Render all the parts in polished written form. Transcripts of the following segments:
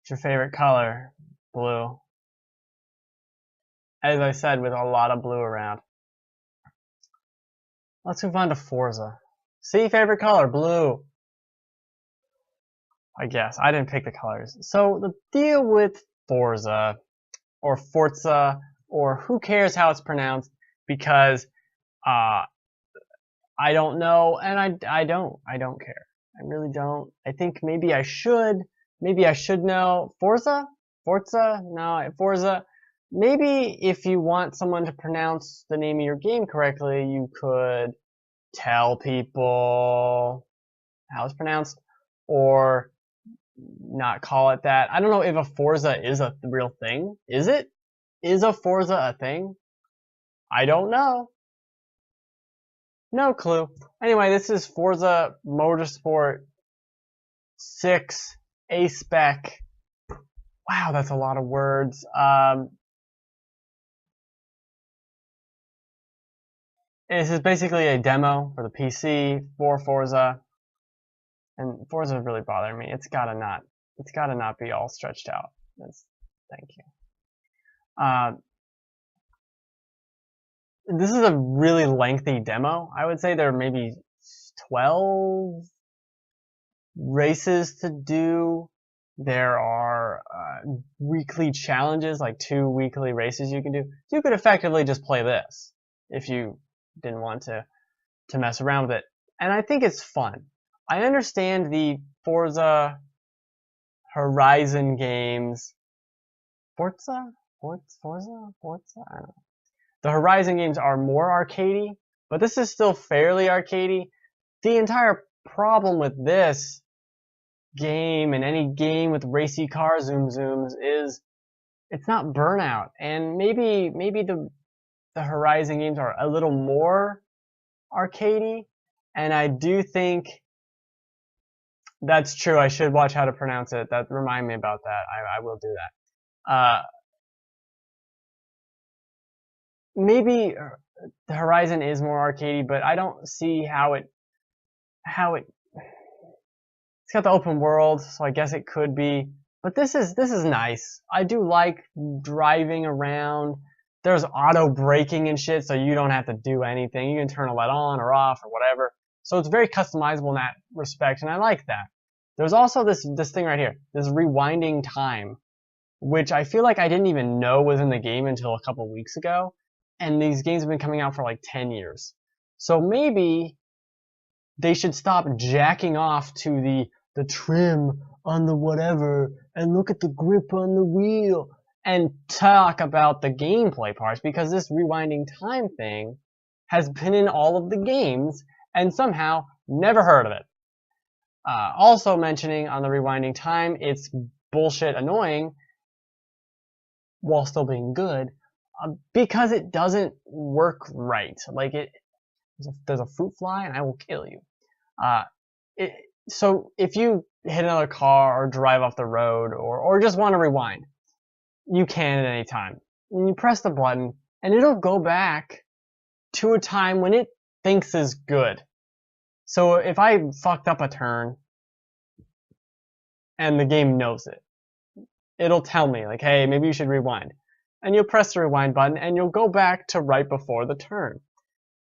What's your favorite color? Blue. As I said, with a lot of blue around. Let's move on to Forza. See, favorite color, blue. I guess. I didn't pick the colors. So the deal with Forza, or Forza, or who cares how it's pronounced, because I don't know, and I don't care. I really don't. I think maybe I should know. Forza? No, Forza. Maybe if you want someone to pronounce the name of your game correctly, you could tell people how it's pronounced, or not call it that. I don't know if a Forza is a real thing. Is it? Is a Forza a thing? I don't know. No clue. Anyway, this is Forza Motorsport 6 A-Spec. Wow, that's a lot of words. This is basically a demo for the PC for Forza. And Forza is really bothering me. It's gotta not be all stretched out. Thank you. This is a really lengthy demo. I would say there are maybe 12 races to do. There are weekly challenges, like 2 weekly races you can do. So you could effectively just play this if you didn't want to mess around with it. And I think it's fun. I understand the Forza Horizon games. Forza? I don't know. The Horizon games are more arcadey, but this is still fairly arcadey. The entire problem with this game and any game with racy car zooms is it's not Burnout. And maybe the Horizon games are a little more arcadey, and I do think that's true. I should watch how to pronounce it. That remind me about that. I will do that. Maybe the Horizon is more arcadey, but I don't see how it's got the open world, so I guess it could be. But this is nice. I do like driving around. There's auto braking and shit, so you don't have to do anything. You can turn a light on or off or whatever. So it's very customizable in that respect, and I like that. There's also this thing right here, this rewinding time, which I feel like I didn't even know was in the game until a couple weeks ago. And these games have been coming out for like 10 years. So maybe they should stop jacking off to the trim on the whatever and look at the grip on the wheel and talk about the gameplay parts, because this rewinding time thing has been in all of the games and somehow never heard of it. Also mentioning on the rewinding time, it's bullshit annoying while still being good. Because it doesn't work right. Like there's a fruit fly and I will kill you. So if you hit another car or drive off the road or just want to rewind, you can at any time. And you press the button and it'll go back to a time when it thinks is good. So if I fucked up a turn and the game knows it, it'll tell me like, hey, maybe you should rewind. And you'll press the rewind button and you'll go back to right before the turn.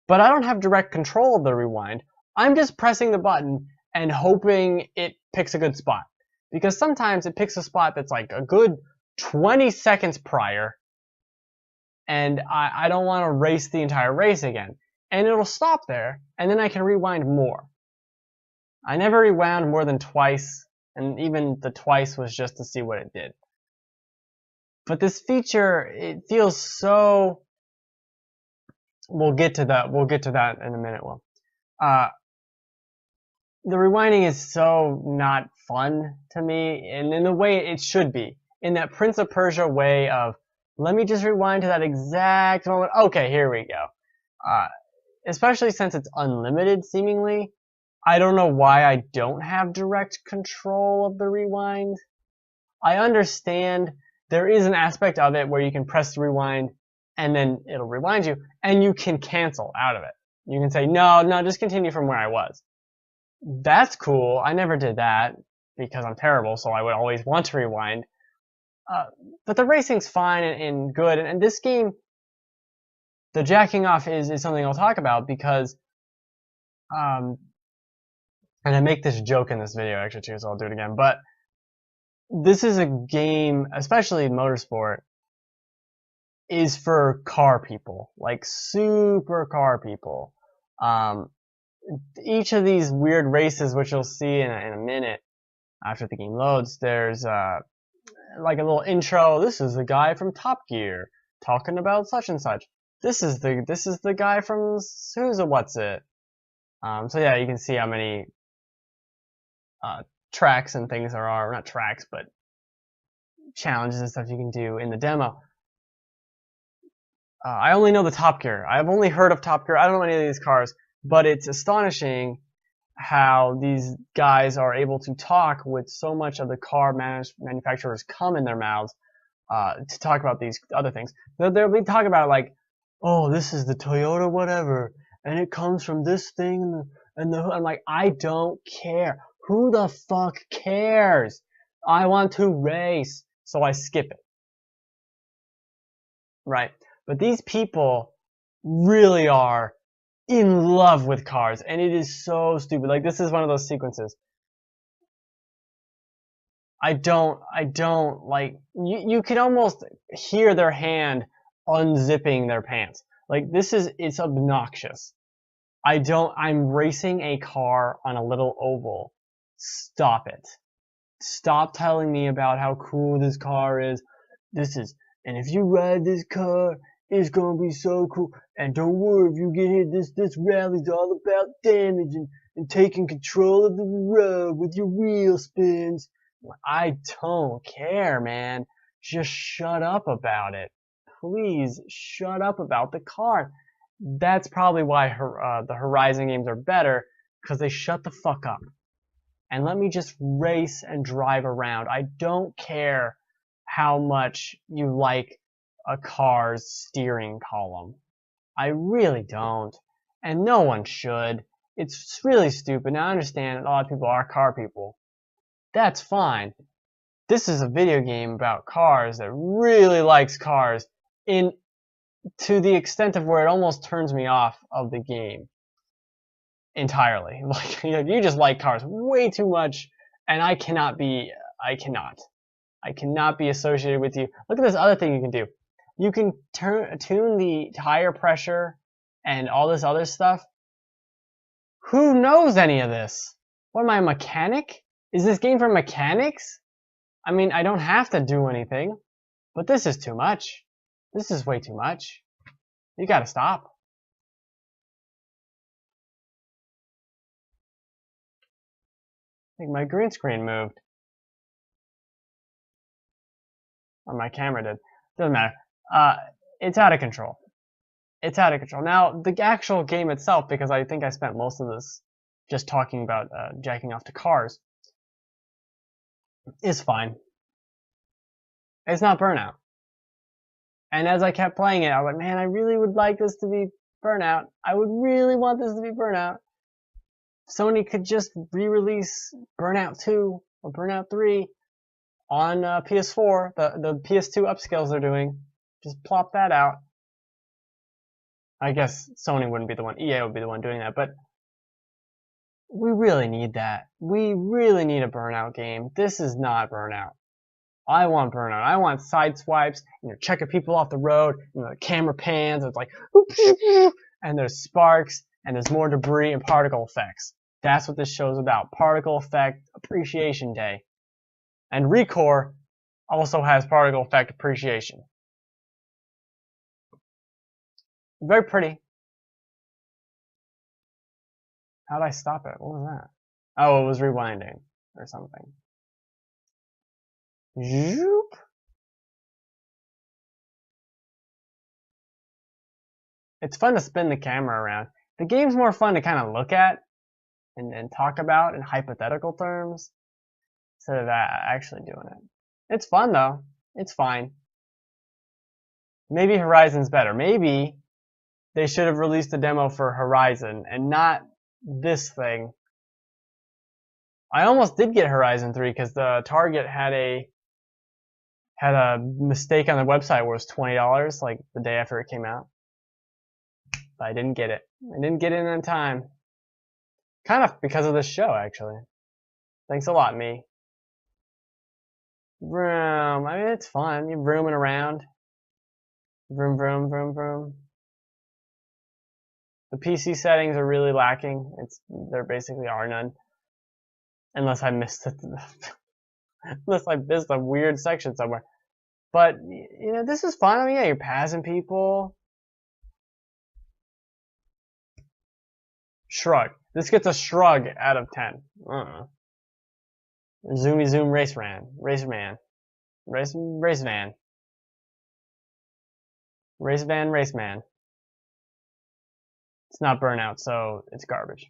But I don't have direct control of the rewind. I'm just pressing the button and hoping it picks a good spot. Because sometimes it picks a spot that's like a good 20 seconds prior, and I don't want to race the entire race again. And it'll stop there, and then I can rewind more. I never rewound more than twice, and even the twice was just to see what it did. But this feature, it feels so... We'll get to that in a minute. Well, the rewinding is so not fun to me, and in the way it should be. In that Prince of Persia way of, let me just rewind to that exact moment. Okay, here we go. Especially since it's unlimited, seemingly. I don't know why I don't have direct control of the rewind. I understand there is an aspect of it where you can press the rewind and then it'll rewind you, and you can cancel out of it. You can say, no, just continue from where I was. That's cool. I never did that because I'm terrible, so I would always want to rewind. But the racing's fine and good. And this game, the jacking off is something I'll talk about because, and I make this joke in this video actually too, so I'll do it again. But this is a game, especially motorsport, is for car people, like super car people. Each of these weird races, which you'll see in a minute after the game loads, there's like a little intro. This is the guy from Top Gear talking about such and such. This is the guy from Who's a What's It. So yeah, you can see how many tracks and things there are. Not tracks, but challenges and stuff you can do in the demo. I only know the Top Gear. I've only heard of Top Gear. I don't know any of these cars, but it's astonishing how these guys are able to talk with so much of the car manufacturers cum in their mouths to talk about these other things. They'll be talking about it like, oh, this is the Toyota whatever, and it comes from this thing, and I'm like, I don't care. Who the fuck cares? I want to race, so I skip it. Right? But these people really are in love with cars, and it is so stupid. Like, this is one of those sequences. I don't like, you can almost hear their hand unzipping their pants. Like, it's obnoxious. I'm racing a car on a little oval. Stop it. Stop telling me about how cool this car is. And if you ride this car, it's gonna be so cool. And don't worry if you get hit. This rally's all about damage and taking control of the road with your wheel spins. I don't care, man. Just shut up about it. Please shut up about the car. That's probably why the Horizon games are better, because they shut the fuck up. And let me just race and drive around. I don't care how much you like a car's steering column. I really don't. And no one should. It's really stupid. Now I understand that a lot of people are car people. That's fine. This is a video game about cars that really likes cars to the extent of where it almost turns me off of the game entirely. Like, you just like cars way too much, and I cannot be associated with you. Look at this other thing you can do. You can tune the tire pressure and all this other stuff. Who knows any of this? What am I, a mechanic? Is this game for mechanics? I mean, I don't have to do anything, but this is too much. This is way too much. You gotta stop. I think my green screen moved. Or my camera did. Doesn't matter. It's out of control. It's out of control. Now, the actual game itself, because I think I spent most of this just talking about jacking off to cars, is fine. It's not Burnout. And as I kept playing it, I was like, man, I really would like this to be Burnout. I would really want this to be Burnout. Sony could just re-release Burnout 2 or Burnout 3 on PS4, the PS2 upscales they're doing. Just plop that out. I guess Sony wouldn't be the one, EA would be the one doing that, but we really need that. We really need a Burnout game. This is not Burnout. I want Burnout. I want side swipes, checking people off the road, the camera pans, it's like, and there's sparks, and there's more debris and particle effects. That's what this show's about. Particle Effect Appreciation Day. And Recore also has Particle Effect Appreciation. Very pretty. How did I stop it? What was that? Oh, it was rewinding or something. Zoop. It's fun to spin the camera around. The game's more fun to kind of look at and talk about in hypothetical terms instead of actually doing it. It's fun though. It's fine. Maybe Horizon's better. Maybe they should have released a demo for Horizon and not this thing. I almost did get Horizon 3 because the Target had had a mistake on the website where it was $20 like the day after it came out. But I didn't get it. I didn't get it in time. Kind of because of this show, actually. Thanks a lot, me. Vroom. I mean, it's fun. You're vrooming around. Vroom, vroom, vroom, vroom. The PC settings are really lacking. There basically are none. Unless I missed it. Unless I missed a weird section somewhere. But, you know, this is fun. I mean, yeah, you're passing people. Shrug. This gets a shrug out of 10. I don't know. Zoomy zoom race van. Race van. Race van. Race van, race man. It's not Burnout, so it's garbage.